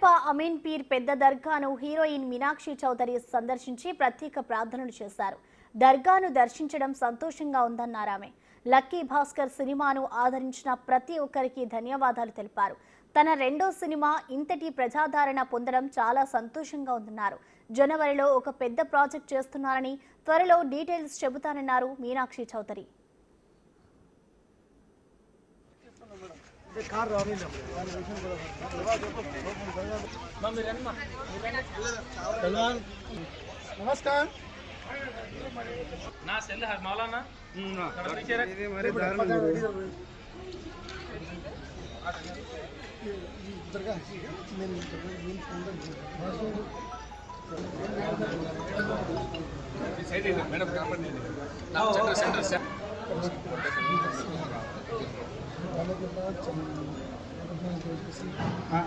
Kadapa Amin peer పెద్ద దర్గాను heroine Meenakshi Chowdary సందర్శించి ప్రత్యేక ప్రార్థనలు చేశారు. దర్గాను దర్శించడం సంతోషంగా ఉందన్నారు ఆమె. లక్కీ భాస్కర్ సినిమాను ఆదరించిన ప్రతి ఒక్కరికి ధన్యవాదాలు తెలిపారు. తన రెండో సినిమా ఇంతటి ప్రజాదరణ పొందడం చాలా సంతోషంగా ఉందన్నారు. జనవరిలో ఒక పెద్ద ప్రాజెక్ట్ చేస్తున్నారని, త్వరలో డీటెయిల్స్ చెబుతానన్నారు మీనాక్షి చౌదరి. नमस्कार ना सेल है मौलाना ఇది మరి దారుణం దర్గా నేను సైడ్ మేడం కాపండి నా సెంటర్ సెంటర్ हाँ